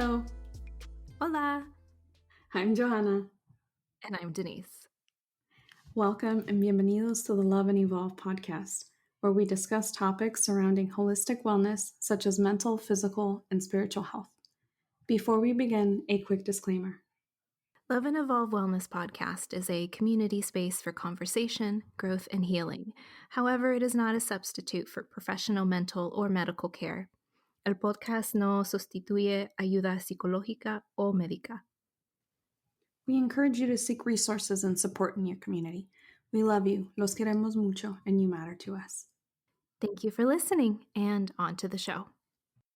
Hello, Hola, I'm Johanna. and I'm Denise. Welcome and bienvenidos to the Love and Evolve podcast, where we discuss topics surrounding holistic wellness, such as mental, physical, and spiritual health. Before we begin, a quick disclaimer. Love and Evolve Wellness Podcast is a community space for conversation, growth, and healing. However, it is not a substitute for professional mental or medical care. El podcast no sustituye ayuda psicológica o médica. We encourage you to seek resources and support in your community. We love you, los queremos mucho, and you matter to us. Thank you for listening, and on to the show.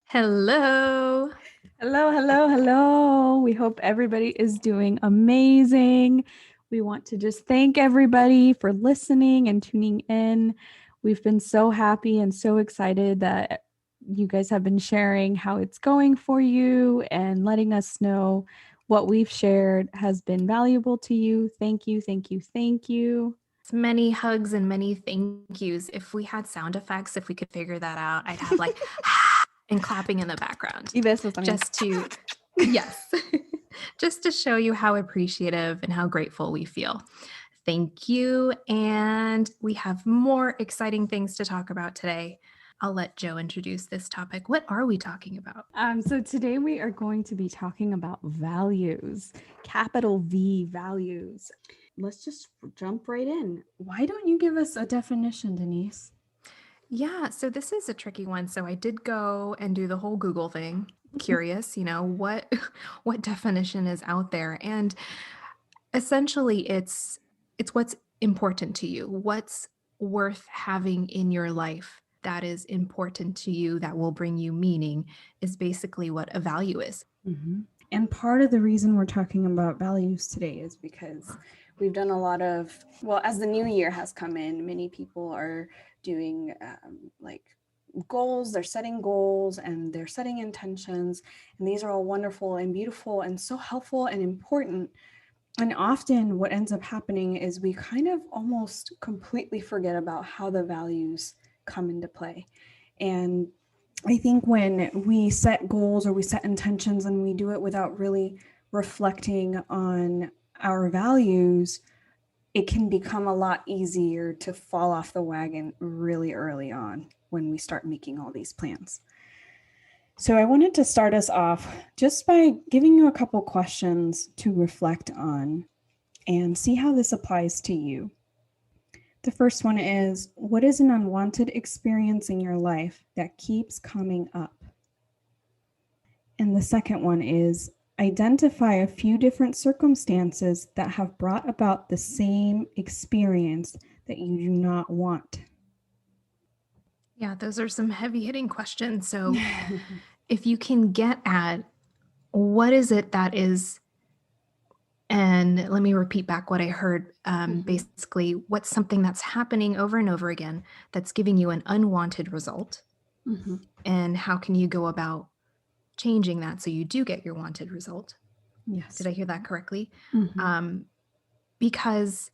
Hello. Hello. We hope everybody is doing amazing. We want to just thank everybody for listening and tuning in. We've been so happy and so excited that you guys have been sharing how it's going for you and letting us know what we've shared has been valuable to you. Thank you. Many hugs and many thank yous. If we had sound effects, if we could figure that out, I'd have like and clapping in the background. Y besos también. Just to show you how appreciative and how grateful we feel. Thank you. And we have more exciting things to talk about today. I'll let Joe introduce this topic. What are we talking about? So today we are going to be talking about values, capital V values. Let's just jump right in. Why don't you give us a definition, Denise? Yeah, so this is a tricky one. So I did go and do the whole Google thing. Curious, what definition is out there. And essentially it's what's important to you, what's worth having in your life that is important to you, that will bring you meaning, is basically what a value is. Mm-hmm. And part of the reason we're talking about values today is because we've done a lot of, as the new year has come in, many people are doing goals. They're setting goals and they're setting intentions. And these are all wonderful and beautiful and so helpful and important. And often what ends up happening is we kind of almost completely forget about how the values come into play. And I think when we set goals or we set intentions and we do it without really reflecting on our values, it can become a lot easier to fall off the wagon really early on when we start making all these plans. So I wanted to start us off just by giving you a couple questions to reflect on and see how this applies to you. The first one is, what is an unwanted experience in your life that keeps coming up? And the second one is, identify a few different circumstances that have brought about the same experience that you do not want. Yeah, those are some heavy hitting questions. So if you can get at what is it that is, and let me repeat back what I heard, basically what's something that's happening over and over again that's giving you an unwanted result, and how can you go about changing that so you do get your wanted result? Yes. Did I hear that correctly? Because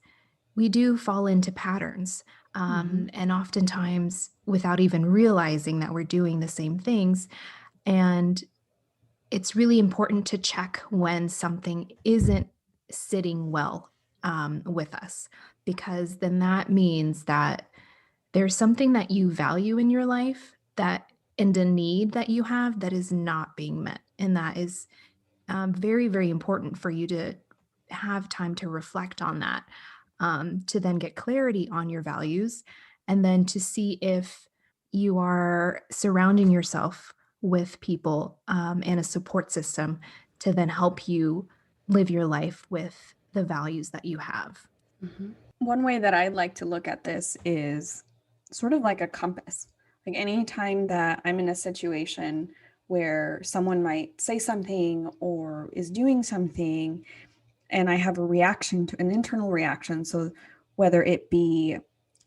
we do fall into patterns, and oftentimes without even realizing that we're doing the same things. And it's really important to check when something isn't sitting well with us, because then that means that there's something that you value in your life, that and a need that you have that is not being met. And that is very, very important for you to have time to reflect on that, to then get clarity on your values, and then to see if you are surrounding yourself with people and a support system to then help you live your life with the values that you have. One way that I like to look at this is sort of like a compass. Like anytime that I'm in a situation where someone might say something or is doing something and I have a reaction to an internal reaction. So whether it be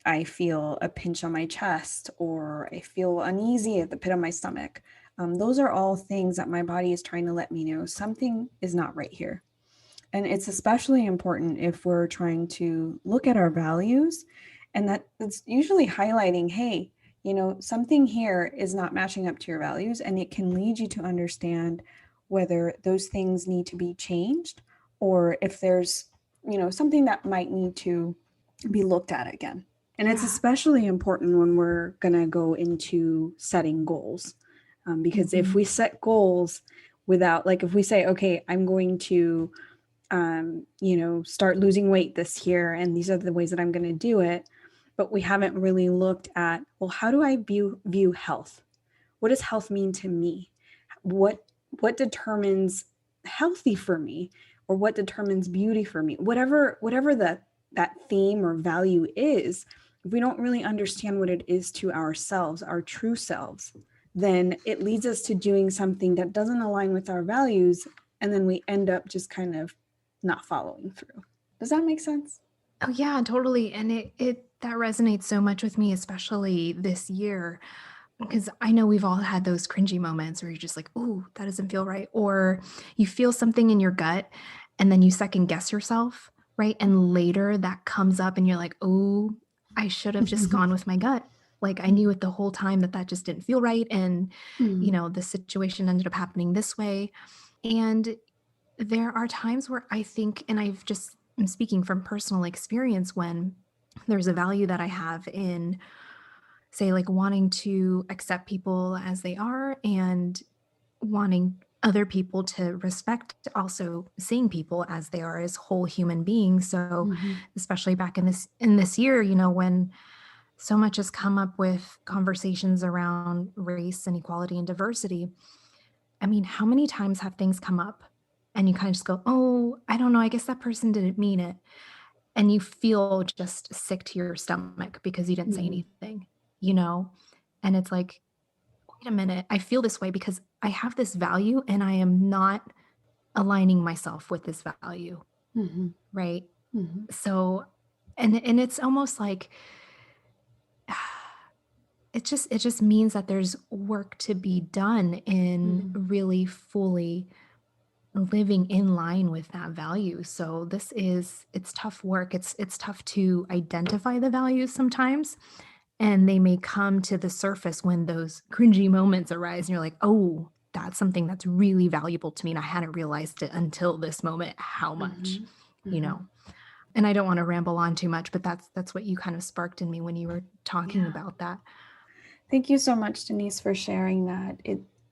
I feel a pinch on my chest or I feel uneasy at the pit of my stomach, those are all things that my body is trying to let me know something is not right here. And it's especially important if we're trying to look at our values, and that it's usually highlighting, hey, something here is not matching up to your values, and it can lead you to understand whether those things need to be changed or if there's, something that might need to be looked at again. And it's especially important when we're going to go into setting goals. Because if we set goals without, like, if we say, okay, I'm going to, start losing weight this year, and these are the ways that I'm going to do it, but we haven't really looked at, well, how do I view health? What does health mean to me? What determines healthy for me, or what determines beauty for me? Whatever that theme or value is, if we don't really understand what it is to ourselves, our true selves, then it leads us to doing something that doesn't align with our values, and then we end up just kind of not following through. Does that make sense? Oh yeah, totally. And it that resonates so much with me, especially this year, because I know we've all had those cringy moments where you're just like, "Ooh, that doesn't feel right," or you feel something in your gut, and then you second guess yourself, right? And later that comes up, and you're like, "Oh, I should have just gone with my gut. Like I knew it the whole time that just didn't feel right, and the situation ended up happening this way." And there are times where I think, and I'm speaking from personal experience, when there's a value that I have in, say, like wanting to accept people as they are and wanting other people to respect also seeing people as they are, as whole human beings. So especially back in this year, when so much has come up with conversations around race and equality and diversity. I mean, how many times have things come up and you kind of just go, "Oh, I don't know, I guess that person didn't mean it." And you feel just sick to your stomach because you didn't say anything, you know? And it's like, wait a minute, I feel this way because I have this value and I am not aligning myself with this value, right? So, and it's almost like it just means that there's work to be done in really fully living in line with that value. So it's tough work. It's tough to identify the values sometimes, and they may come to the surface when those cringy moments arise and you're like, "Oh, that's something that's really valuable to me and I hadn't realized it until this moment how much." you know. And I don't want to ramble on too much, but that's what you kind of sparked in me when you were talking about that. Thank you so much, Denise, for sharing that.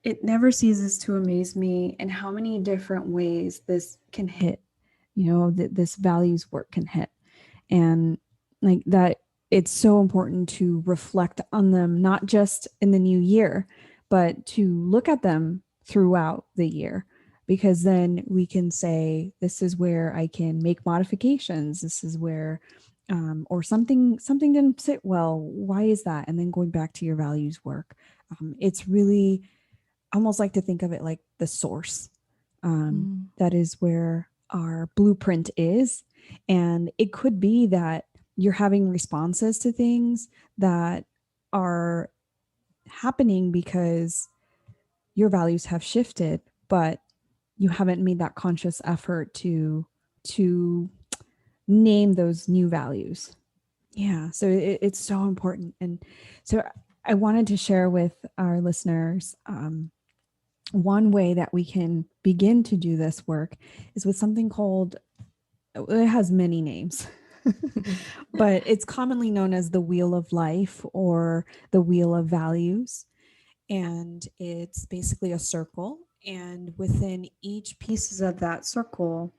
It never ceases to amaze me in how many different ways this can hit, that this values work can hit. And like that, it's so important to reflect on them, not just in the new year, but to look at them throughout the year, because then we can say, this is where I can make modifications. This is where or something didn't sit well. Why is that? And then going back to your values work. It's really, I almost like to think of it like the source. That is where our blueprint is. And it could be that you're having responses to things that are happening because your values have shifted, but you haven't made that conscious effort to name those new values. Yeah, so it's so important. And so I wanted to share with our listeners one way that we can begin to do this work is with something called, it has many names, but it's commonly known as the Wheel of Life or the Wheel of Values. And it's basically a circle. And within each pieces of that circle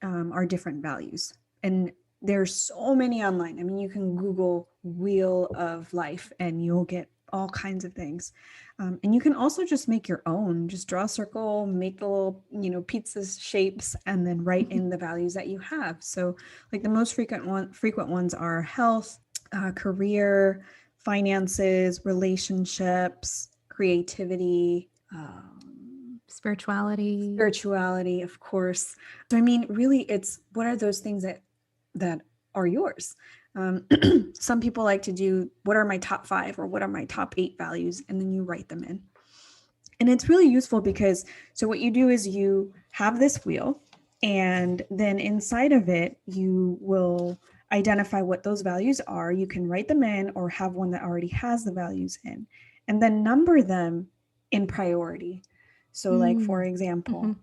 are different values. And there's so many online. I mean, you can Google Wheel of Life and you'll get all kinds of things. And you can also just make your own. Just draw a circle, make the little, pizza shapes, and then write in the values that you have. So like the most frequent ones are health, career, finances, relationships, creativity, spirituality, of course. So I mean, really, it's what are those things that are yours? Some people like to do, what are my top 5 or what are my top 8 values? And then you write them in. And it's really useful because, so what you do is you have this wheel, and then inside of it, you will identify what those values are. You can write them in or have one that already has the values in, and then number them in priority. So, like, for Mm-hmm. example,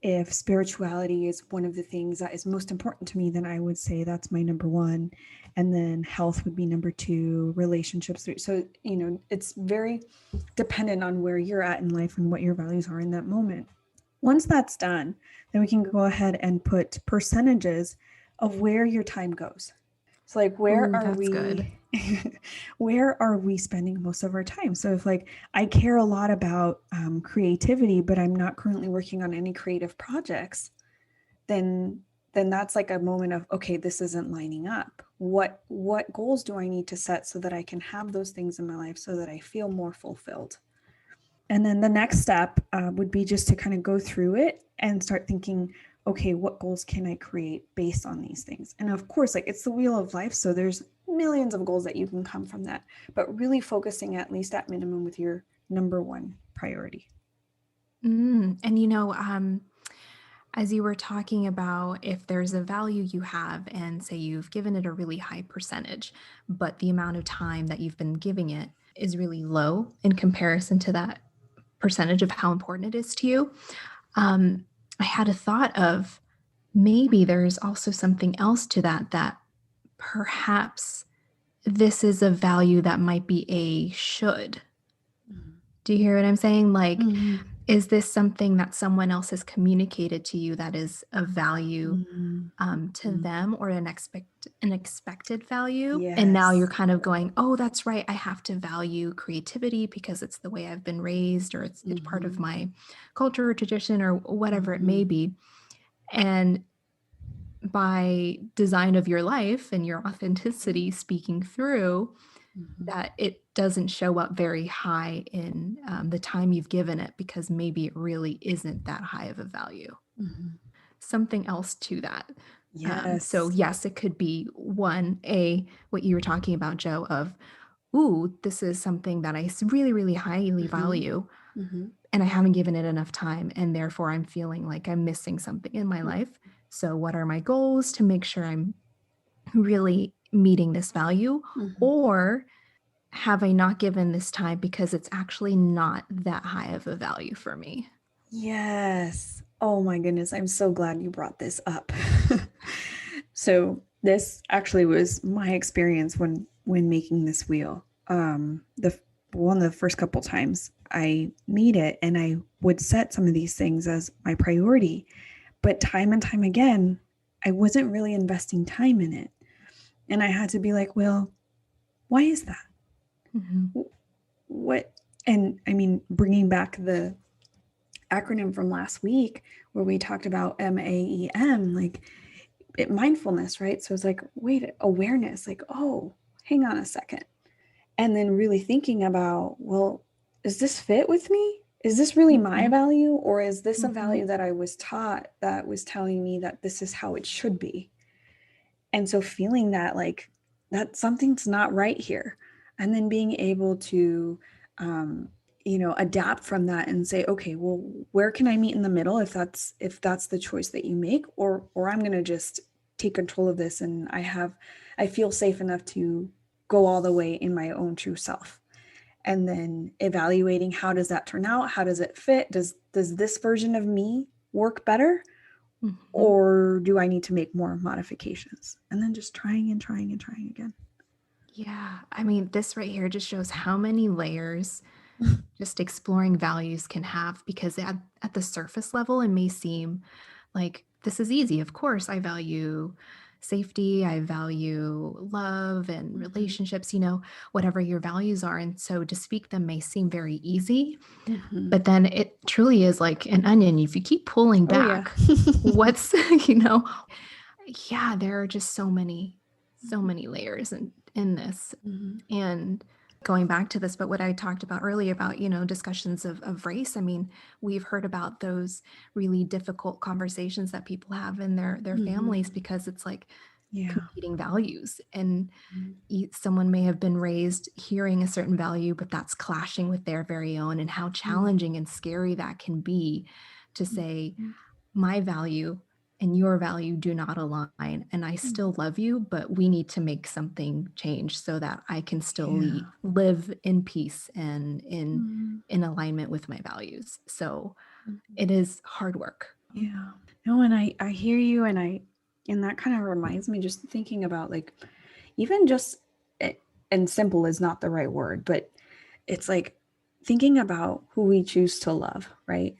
if spirituality is one of the things that is most important to me, then I would say that's my number one. And then health would be number two, relationships. So, it's very dependent on where you're at in life and what your values are in that moment. Once that's done, then we can go ahead and put percentages of where your time goes. So, like, Ooh, that's good. where are we spending most of our time? So if, like, I care a lot about creativity, but I'm not currently working on any creative projects, then that's like a moment of, okay, this isn't lining up. What goals do I need to set so that I can have those things in my life so that I feel more fulfilled? And then the next step would be just to kind of go through it and start thinking, okay, what goals can I create based on these things? And of course, like, it's the wheel of life. So there's millions of goals that you can come from that, but really focusing at least at minimum with your number one priority. And as you were talking about, if there's a value you have and say you've given it a really high percentage, but the amount of time that you've been giving it is really low in comparison to that percentage of how important it is to you, I had a thought of maybe there's also something else to that, that perhaps this is a value that might be a should. Do you hear what I'm saying? Like, Mm-hmm. is this something that someone else has communicated to you that is of value to Mm-hmm. them, or an expected value? And now you're Yes. kind of going, oh, that's right. I have to value creativity because it's the way I've been raised, or it's part of Mm-hmm. my culture or tradition or whatever it may Mm-hmm. be. And by design of your life and your authenticity speaking through, Mm-hmm. that it doesn't show up very high in the time you've given it because maybe it really isn't that high of a value. Mm-hmm. Something else to that. So Yes. yes, it could be what you were talking about, Joe, of, ooh, this is something that I really, really highly Mm-hmm. value, Mm-hmm. and I haven't given it enough time, and therefore I'm feeling like I'm missing something in my life. So what are my goals to make sure I'm really meeting this value? Mm-hmm. Or have I not given this time because it's actually not that high of a value for me? Yes. Oh my goodness. I'm so glad you brought this up. So this actually was my experience when making this wheel. The one of the first couple times I made it, and I would set some of these things as my priority, but time and time again, I wasn't really investing time in it. And I had to be like, well, why is that? Mm-hmm. What? And I mean, bringing back the acronym from last week where we talked about MAEM, like mindfulness, right? So it's like, wait, awareness, like, oh, hang on a second. And then really thinking about, well, does this fit with me? Is this really my Mm-hmm. value? Or is this a Mm-hmm. value that I was taught that was telling me that this is how it should be? And so feeling that, like, that something's not right here. And then being able to, um, adapt from that and say, okay, well, where can I meet in the middle if that's the choice that you make, or I'm going to just take control of this, and I feel safe enough to go all the way in my own true self. And then evaluating, how does that turn out? How does it fit? Does this version of me work better? Mm-hmm. Or do I need to make more modifications? And then just trying and trying and trying again. Yeah, I mean, this right here just shows how many layers just exploring values can have, because at the surface level, it may seem like this is easy. Of course, I value safety, I value love and Mm-hmm. relationships, whatever your values are. And so to speak them may seem very easy, Mm-hmm. but then it truly is like an onion. If you keep pulling Oh yeah. back, what's, you know, yeah, there are just so many layers in this. Mm-hmm. And going back to this, but what I talked about earlier about, discussions of race, I mean, we've heard about those really difficult conversations that people have in their Mm-hmm. families, because it's like Yeah. competing values. And someone may have been raised hearing a certain value, but that's clashing with their very own, and how challenging and scary that can be to say, Mm-hmm. my value and your value do not align, and I still love you, but we need to make something change so that I can still live in peace and in alignment with my values. So it is hard work. Yeah. No, and I hear you, and that kind of reminds me, just thinking about like, even just, and simple is not the right word, but it's like thinking about who we choose to love, right?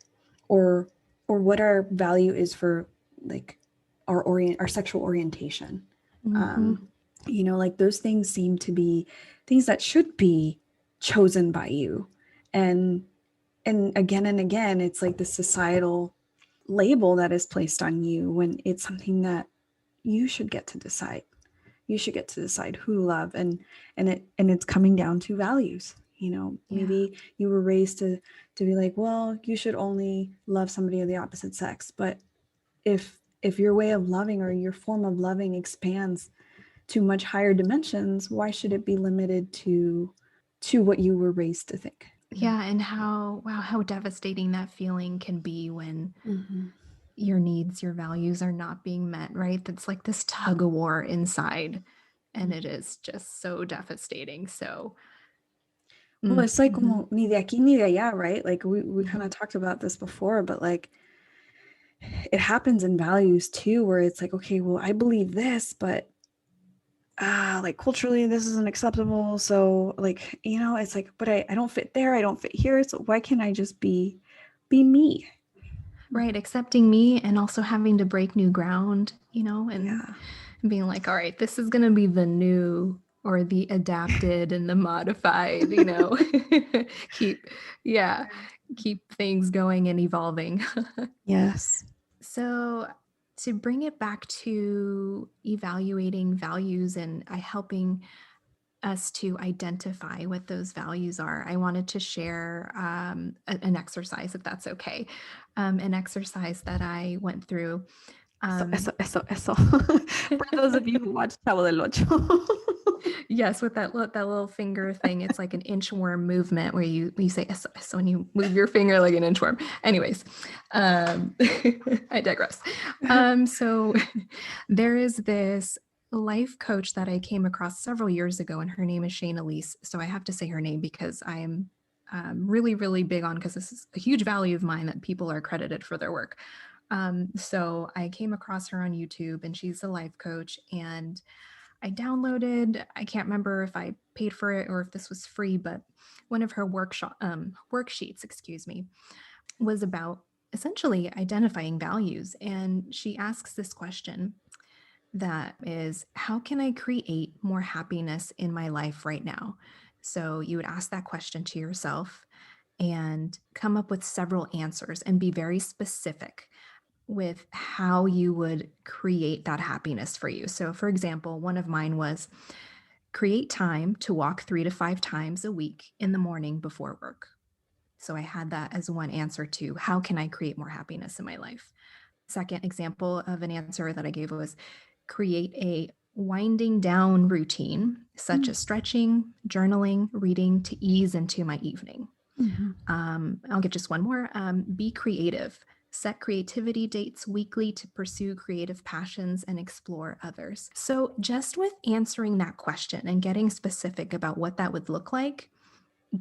Or what our value is for like our sexual orientation. You know, like those things seem to be things that should be chosen by you. And and again, it's like the societal label that is placed on you when it's something that you should get to decide. You should get to decide who to love, and it's coming down to values. You know, maybe you were raised to be like, well, you should only love somebody of the opposite sex. But if your way of loving or your form of loving expands to much higher dimensions, why should it be limited to what you were raised to think? Yeah, and how devastating that feeling can be when your needs, your values are not being met, right? That's like this tug of war inside, and it is just so devastating. So well, it's like como ni de aquí ni de allá, right? Like we kind of talked about this before, but like it happens in values too, where it's like, okay, well, I believe this, but like culturally this isn't acceptable. So like, you know, it's like, but I don't fit there, I don't fit here. So why can't I just be me? Right, accepting me and also having to break new ground, you know, and being like, all right, this is going to be the new or the adapted and the modified, you know, keep things going and evolving. Yes. So to bring it back to evaluating values and helping us to identify what those values are, I wanted to share an exercise, if that's okay. An exercise that I went through. Eso. For those of you who watch Chavo del Ocho. Yes, with that little finger thing, it's like an inchworm movement where you say eso, eso, and you move your finger like an inchworm. Anyways, I digress. So there is this life coach that I came across several years ago, and her name is Shane Elise. So I have to say her name because I am really, really big on, because this is a huge value of mine that people are credited for their work. So I came across her on YouTube, and she's a life coach, and I downloaded, I can't remember if I paid for it or if this was free, but one of her worksheets, was about essentially identifying values. And she asks this question that is, how can I create more happiness in my life right now? So you would ask that question to yourself and come up with several answers and be very specific with how you would create that happiness for you. So, for example, one of mine was create time to walk 3 to 5 times a week in the morning before work. So, I had that as one answer to how can I create more happiness in my life. Second example of an answer that I gave was create a winding down routine, such as stretching, journaling, reading, to ease into my evening. I'll get just one more. Be creative. Set creativity dates weekly to pursue creative passions and explore others. So, just with answering that question and getting specific about what that would look like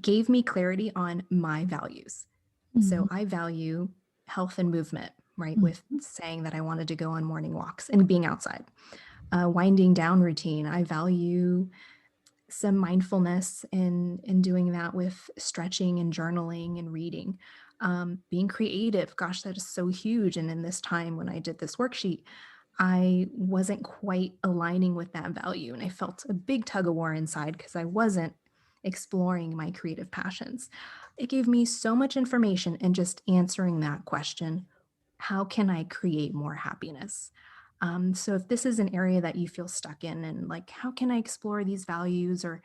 gave me clarity on my values. So, I value health and movement, right? With saying that I wanted to go on morning walks and being outside. Winding down routine, I value some mindfulness in doing that with stretching and journaling and reading. Being creative, gosh, that is so huge. And in this time when I did this worksheet, I wasn't quite aligning with that value. And I felt a big tug of war inside because I wasn't exploring my creative passions. It gave me so much information in just answering that question: how can I create more happiness? So if this is an area that you feel stuck in, and like, how can I explore these values, or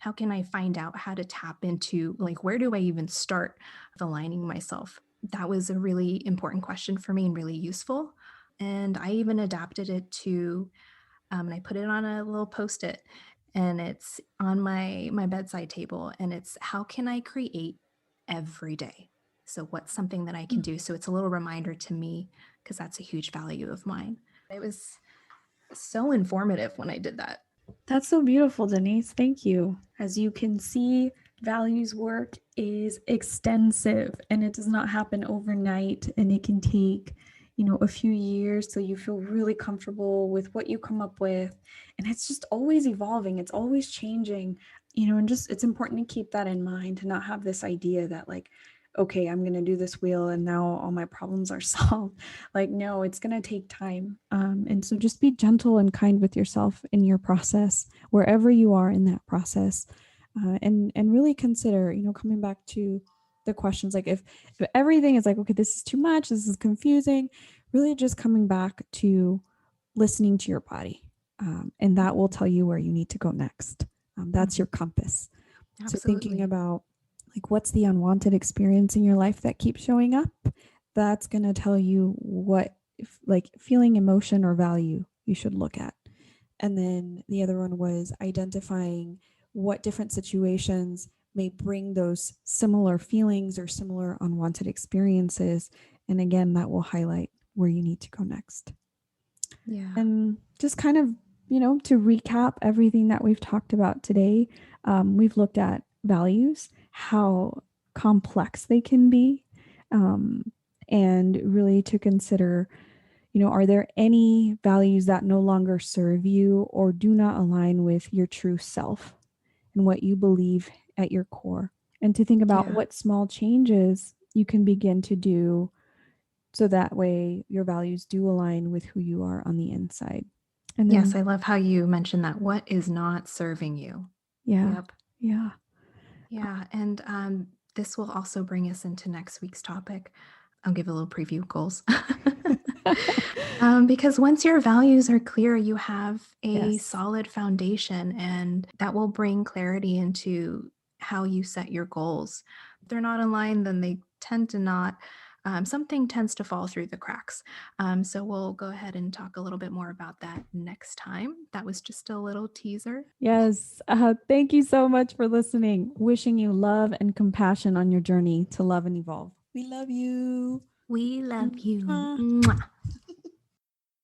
how can I find out how to tap into, like, where do I even start with aligning myself? That was a really important question for me and really useful. And I even adapted it to, and I put it on a little post-it, and it's on my bedside table, and it's how can I create every day? So what's something that I can do? So it's a little reminder to me, because that's a huge value of mine. It was so informative when I did that. That's so beautiful, Denise. Thank you. As you can see, values work is extensive and it does not happen overnight, and it can take, a few years so you feel really comfortable with what you come up with. And it's just always evolving, it's always changing, and just it's important to keep that in mind, to not have this idea that like, okay, I'm going to do this wheel and now all my problems are solved. Like, no, it's going to take time. And so just be gentle and kind with yourself in your process, wherever you are in that process. And really consider, coming back to the questions, like if everything is like, okay, this is too much, this is confusing, really just coming back to listening to your body. And that will tell you where you need to go next. That's your compass. Absolutely. So thinking about like what's the unwanted experience in your life that keeps showing up, that's going to tell you what like feeling, emotion, or value you should look at. And then the other one was identifying what different situations may bring those similar feelings or similar unwanted experiences. And again, that will highlight where you need to go next. Yeah. And just kind of, to recap everything that we've talked about today, we've looked at values, how complex they can be, and really to consider, are there any values that no longer serve you or do not align with your true self and what you believe at your core? And to think about what small changes you can begin to do so that way your values do align with who you are on the inside. And then, yes, I love how you mentioned that. What is not serving you? Yeah. Yep. Yeah. Yeah. And this will also bring us into next week's topic. I'll give a little preview goals. Because once your values are clear, you have a solid foundation, and that will bring clarity into how you set your goals. If they're not aligned, then they tend to not. Something tends to fall through the cracks. So we'll go ahead and talk a little bit more about that next time. That was just a little teaser. Yes. Thank you so much for listening. Wishing you love and compassion on your journey to love and evolve. We love you. We love you. Mwah.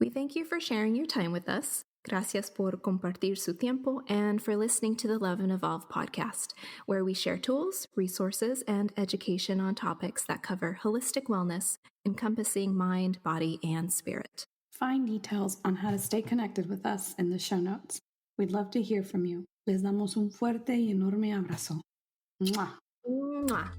We thank you for sharing your time with us. Gracias por compartir su tiempo and for listening to the Love and Evolve podcast, where we share tools, resources, and education on topics that cover holistic wellness, encompassing mind, body, and spirit. Find details on how to stay connected with us in the show notes. We'd love to hear from you. Les damos un fuerte y enorme abrazo. Mwah. Mwah.